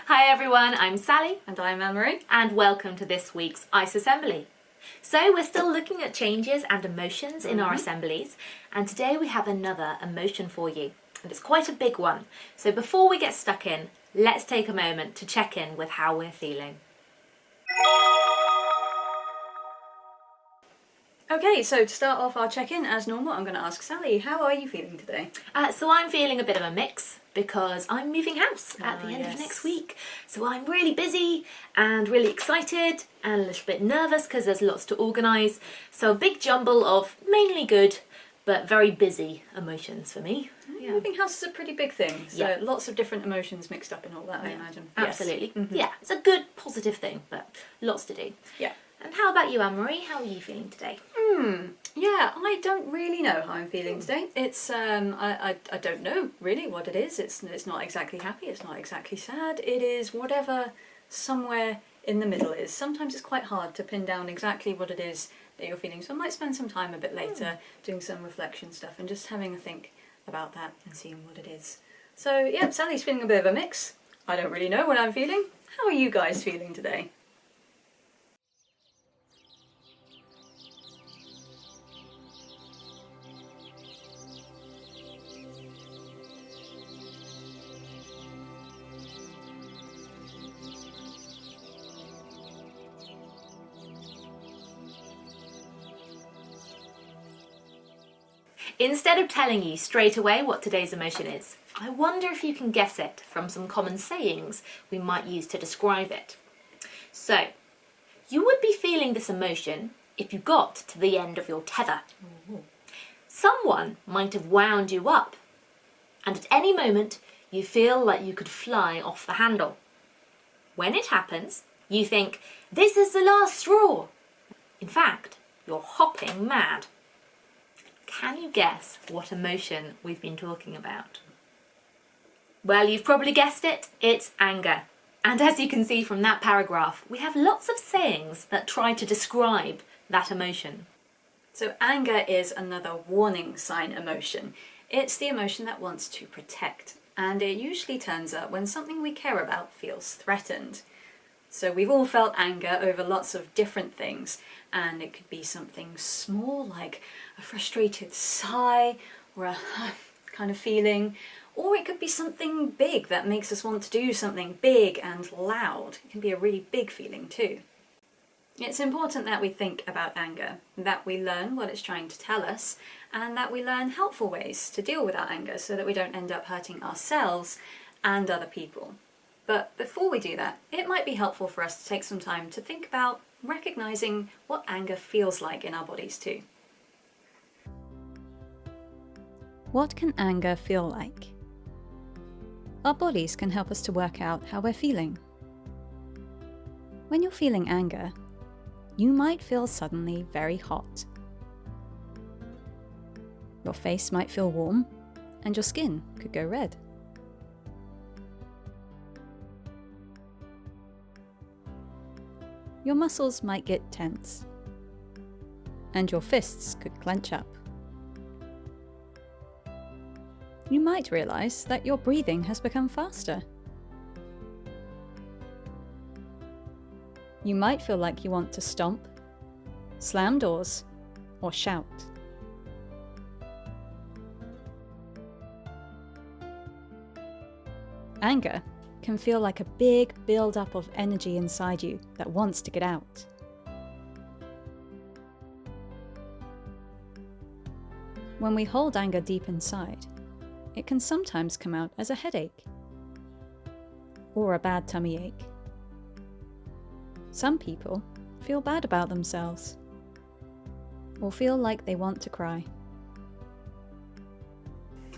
Hi everyone, I'm Sally. And I'm Anne-Marie. And welcome to this week's ICE Assembly. So we're still looking at changes and emotions in our assemblies, and today we have another emotion for you. And it's quite a big one. So before we get stuck in, let's take a moment to check in with how we're feeling. Okay, so to start off our check-in, as normal, I'm going to ask Sally, how are you feeling today? So I'm feeling a bit of a mix because I'm moving house at the end of next week. So I'm really busy and really excited and a little bit nervous because there's lots to organise. So a big jumble of mainly good but very busy emotions for me. Yeah. Moving house is a pretty big thing, so lots of different emotions mixed up in all that, I imagine. Absolutely. Yes. Yeah, it's a good, positive thing, but lots to do. Yeah. And how about you, Anne-Marie? How are you feeling today? Yeah, I don't really know how I'm feeling today. It's I don't know really what it is. It's not exactly happy, it's not exactly sad. It is whatever somewhere in the middle is. Sometimes it's quite hard to pin down exactly what it is that you're feeling. So I might spend some time a bit later doing some reflection stuff and just having a think about that and seeing what it is. So yeah, Sally's feeling a bit of a mix. I don't really know what I'm feeling. How are you guys feeling today? Instead of telling you straight away what today's emotion is, I wonder if you can guess it from some common sayings we might use to describe it. So, you would be feeling this emotion if you got to the end of your tether. Someone might have wound you up, and at any moment you feel like you could fly off the handle. When it happens, you think, this is the last straw. In fact, you're hopping mad. Can you guess what emotion we've been talking about? Well, you've probably guessed it, it's anger. And as you can see from that paragraph, we have lots of sayings that try to describe that emotion. So anger is another warning sign emotion. It's the emotion that wants to protect, and it usually turns up when something we care about feels threatened. So we've all felt anger over lots of different things, and it could be something small like a frustrated sigh or a kind of feeling, or it could be something big that makes us want to do something big and loud. It can be a really big feeling too. It's important that we think about anger, that we learn what it's trying to tell us, and that we learn helpful ways to deal with our anger so that we don't end up hurting ourselves and other people. But before we do that, it might be helpful for us to take some time to think about recognizing what anger feels like in our bodies too. What can anger feel like? Our bodies can help us to work out how we're feeling. When you're feeling anger, you might feel suddenly very hot. Your face might feel warm, and your skin could go red. Your muscles might get tense, and your fists could clench up. You might realize that your breathing has become faster. You might feel like you want to stomp, slam doors, or shout. Anger can feel like a big build-up of energy inside you that wants to get out. When we hold anger deep inside, it can sometimes come out as a headache or a bad tummy ache. Some people feel bad about themselves or feel like they want to cry.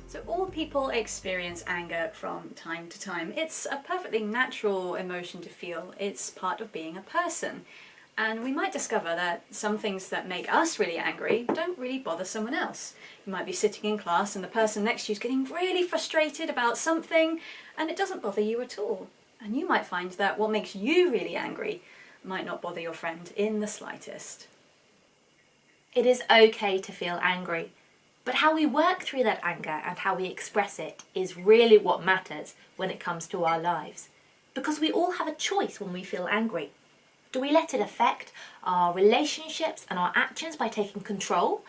So all people experience anger from time to time. It's a perfectly natural emotion to feel. It's part of being a person. And we might discover that some things that make us really angry don't really bother someone else. You might be sitting in class and the person next to you is getting really frustrated about something and it doesn't bother you at all. And you might find that what makes you really angry might not bother your friend in the slightest. It is okay to feel angry, but how we work through that anger and how we express it is really what matters when it comes to our lives. Because we all have a choice when we feel angry. Do we let it affect our relationships and our actions by taking control,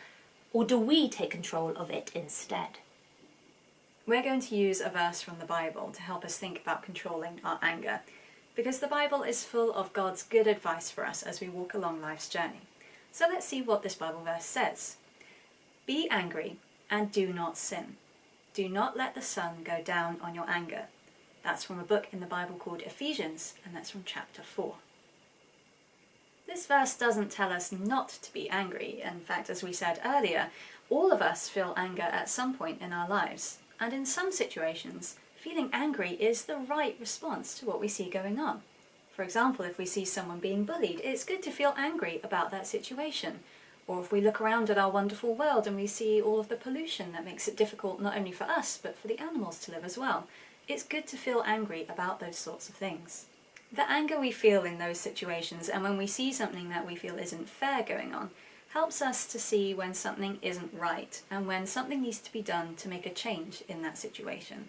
or do we take control of it instead? We're going to use a verse from the Bible to help us think about controlling our anger, because the Bible is full of God's good advice for us as we walk along life's journey. So let's see what this Bible verse says. Be angry and do not sin. Do not let the sun go down on your anger. That's from a book in the Bible called Ephesians, and that's from chapter 4. This verse doesn't tell us not to be angry. In fact, as we said earlier, all of us feel anger at some point in our lives. And in some situations, feeling angry is the right response to what we see going on. For example, if we see someone being bullied, it's good to feel angry about that situation. Or if we look around at our wonderful world and we see all of the pollution that makes it difficult not only for us, but for the animals to live as well, it's good to feel angry about those sorts of things. The anger we feel in those situations, and when we see something that we feel isn't fair going on, helps us to see when something isn't right and when something needs to be done to make a change in that situation.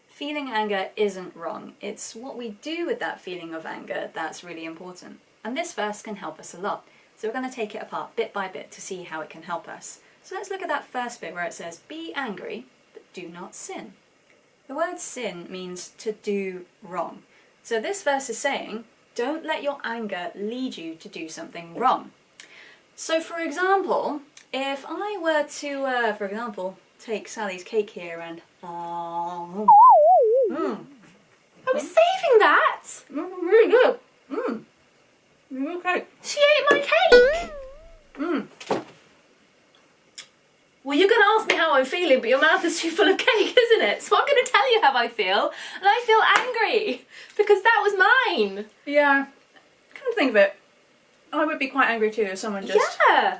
Feeling anger isn't wrong. It's what we do with that feeling of anger that's really important. And this verse can help us a lot. So we're going to take it apart bit by bit to see how it can help us. So let's look at that first bit where it says, be angry, but do not sin. The word sin means to do wrong. So this verse is saying, don't let your anger lead you to do something wrong. So for example, if I were to, for example, take Sally's cake here and... I was saving that! Really good! Okay. She ate my cake! Well, you're going to ask me how I'm feeling, but your mouth is too full of cake, isn't it? So I'm going to tell you how I feel, and I feel angry, because that was mine. Yeah, come to think of it, I would be quite angry too if someone just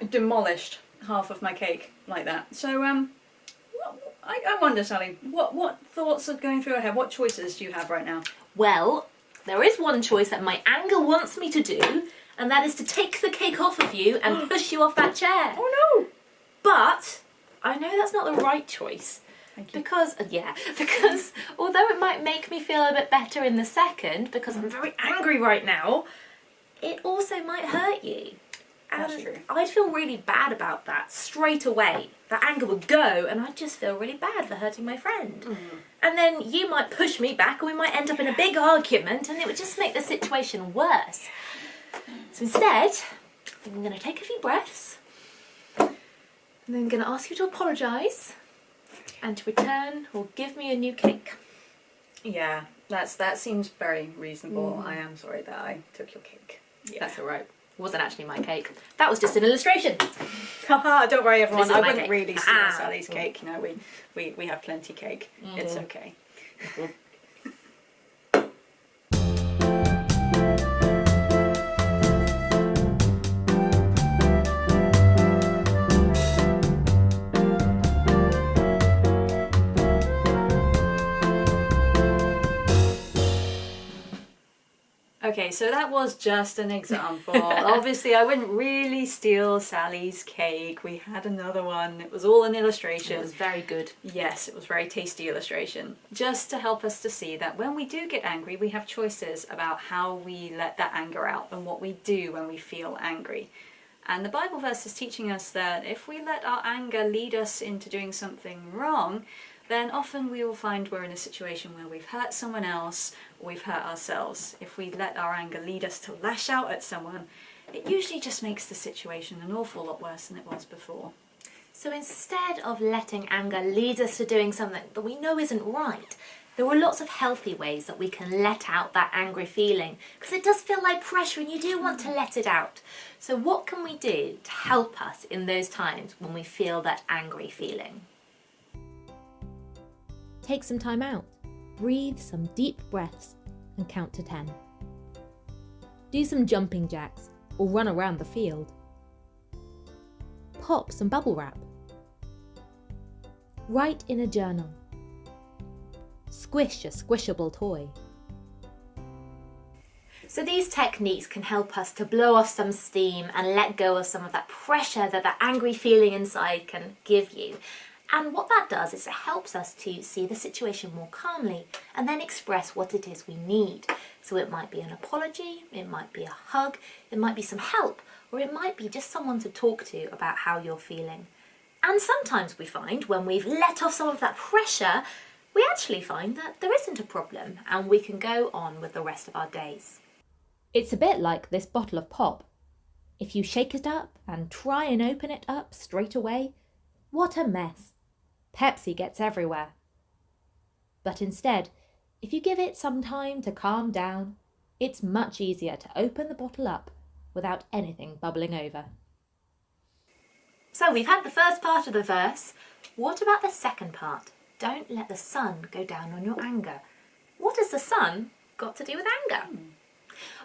demolished half of my cake like that. So, I wonder, Sally, what thoughts are going through your head? What choices do you have right now? Well, there is one choice that my anger wants me to do, and that is to take the cake off of you and push you off that chair. Oh no! But I know that's not the right choice. Thank you. Because although it might make me feel a bit better in the second, because I'm very angry right now, it also might hurt you. That's true. I'd feel really bad about that straight away. That anger would go, and I'd just feel really bad for hurting my friend. And then you might push me back, and we might end up in a big argument, and it would just make the situation worse. So instead, I'm going to take a few breaths, and then I'm going to ask you to apologise, and to return or give me a new cake. Yeah, that seems very reasonable. I am sorry that I took your cake. Yeah. That's all right. It wasn't actually my cake. That was just an illustration. Haha, don't worry everyone, This is I my wouldn't cake. really steal Sally's cake. You know, we have plenty cake. It's okay. Okay, so that was just an example. Obviously, I wouldn't really steal Sally's cake. We had another one. It was all an illustration. It was very good. Yes, it was a very tasty illustration. Just to help us to see that when we do get angry, we have choices about how we let that anger out and what we do when we feel angry. And the Bible verse is teaching us that if we let our anger lead us into doing something wrong, then often we will find we're in a situation where we've hurt someone else or we've hurt ourselves. If we let our anger lead us to lash out at someone, it usually just makes the situation an awful lot worse than it was before. So instead of letting anger lead us to doing something that we know isn't right, there are lots of healthy ways that we can let out that angry feeling, because it does feel like pressure and you do want to let it out. So what can we do to help us in those times when we feel that angry feeling? Take some time out, breathe some deep breaths and count to 10. Do some jumping jacks or run around the field. Pop some bubble wrap. Write in a journal. Squish a squishable toy. So these techniques can help us to blow off some steam and let go of some of that pressure that the angry feeling inside can give you. And what that does is it helps us to see the situation more calmly and then express what it is we need. So it might be an apology, it might be a hug, it might be some help, or it might be just someone to talk to about how you're feeling. And sometimes we find when we've let off some of that pressure, we actually find that there isn't a problem and we can go on with the rest of our days. It's a bit like this bottle of pop. If you shake it up and try and open it up straight away, what a mess. Pepsi gets everywhere. But instead, if you give it some time to calm down, it's much easier to open the bottle up without anything bubbling over. So we've had the first part of the verse. What about the second part? Don't let the sun go down on your anger. What has the sun got to do with anger?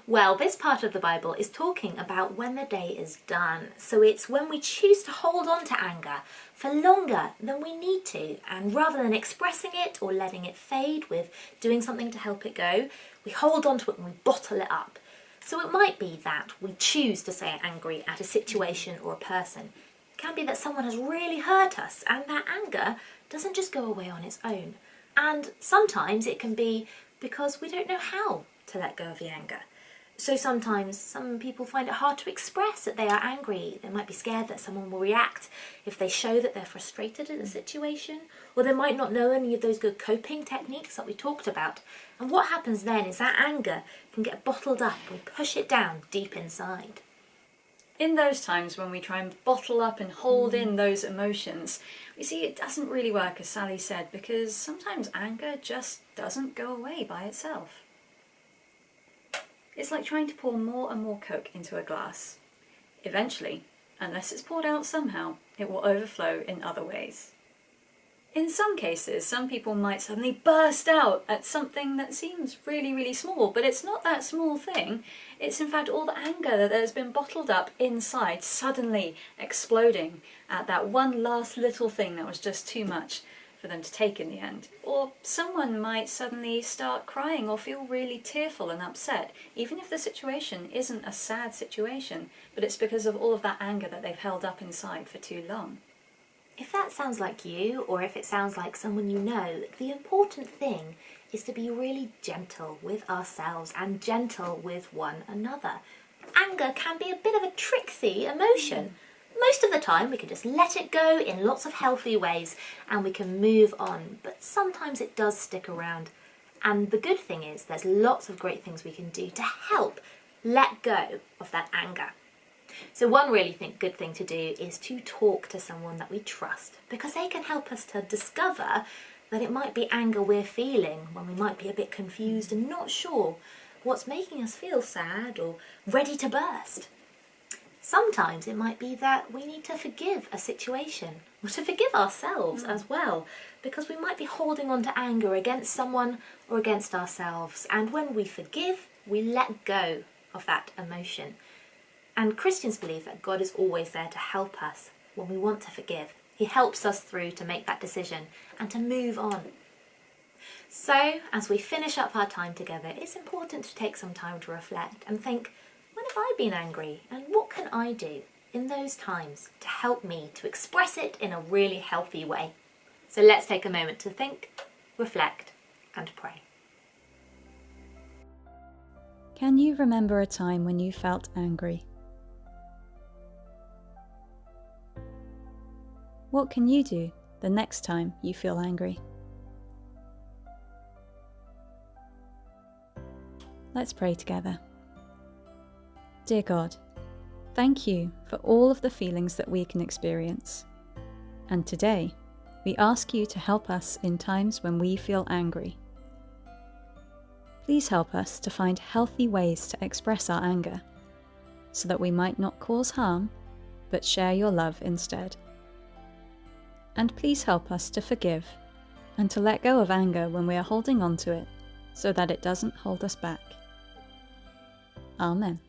Well, this part of the Bible is talking about when the day is done. So it's when we choose to hold on to anger for longer than we need to. And rather than expressing it or letting it fade with doing something to help it go, we hold on to it and we bottle it up. So it might be that we choose to say angry at a situation or a person. It can be that someone has really hurt us and that anger doesn't just go away on its own. And sometimes it can be because we don't know how to let go of the anger. So sometimes some people find it hard to express that they are angry. They might be scared that someone will react if they show that they're frustrated at the situation, or they might not know any of those good coping techniques that we talked about. And what happens then is that anger can get bottled up. We push it down deep inside. In those times when we try and bottle up and hold in those emotions, we see it doesn't really work, as Sally said, because sometimes anger just doesn't go away by itself. It's like trying to pour more and more Coke into a glass. Eventually, unless it's poured out somehow, it will overflow in other ways. In some cases, some people might suddenly burst out at something that seems really, really small, but it's not that small thing. It's in fact all the anger that has been bottled up inside suddenly exploding at that one last little thing that was just too much for them to take in the end. Or someone might suddenly start crying or feel really tearful and upset, even if the situation isn't a sad situation, but it's because of all of that anger that they've held up inside for too long. If that sounds like you, or if it sounds like someone you know, the important thing is to be really gentle with ourselves and gentle with one another. Anger can be a bit of a tricksy emotion. Most of the time we can just let it go in lots of healthy ways and we can move on, but sometimes it does stick around. And the good thing is there's lots of great things we can do to help let go of that anger. So one really good thing to do is to talk to someone that we trust, because they can help us to discover that it might be anger we're feeling when we might be a bit confused and not sure what's making us feel sad or ready to burst. Sometimes it might be that we need to forgive a situation or to forgive ourselves as well, because we might be holding on to anger against someone or against ourselves. And when we forgive, we let go of that emotion. And Christians believe that God is always there to help us when we want to forgive. He helps us through to make that decision and to move on. So, as we finish up our time together, it's important to take some time to reflect and think, when have I been angry and what can I do in those times to help me to express it in a really healthy way? So let's take a moment to think, reflect and pray. Can you remember a time when you felt angry? What can you do the next time you feel angry? Let's pray together. Dear God, thank you for all of the feelings that we can experience. And today, we ask you to help us in times when we feel angry. Please help us to find healthy ways to express our anger, so that we might not cause harm, but share your love instead. And please help us to forgive and to let go of anger when we are holding on to it, so that it doesn't hold us back. Amen.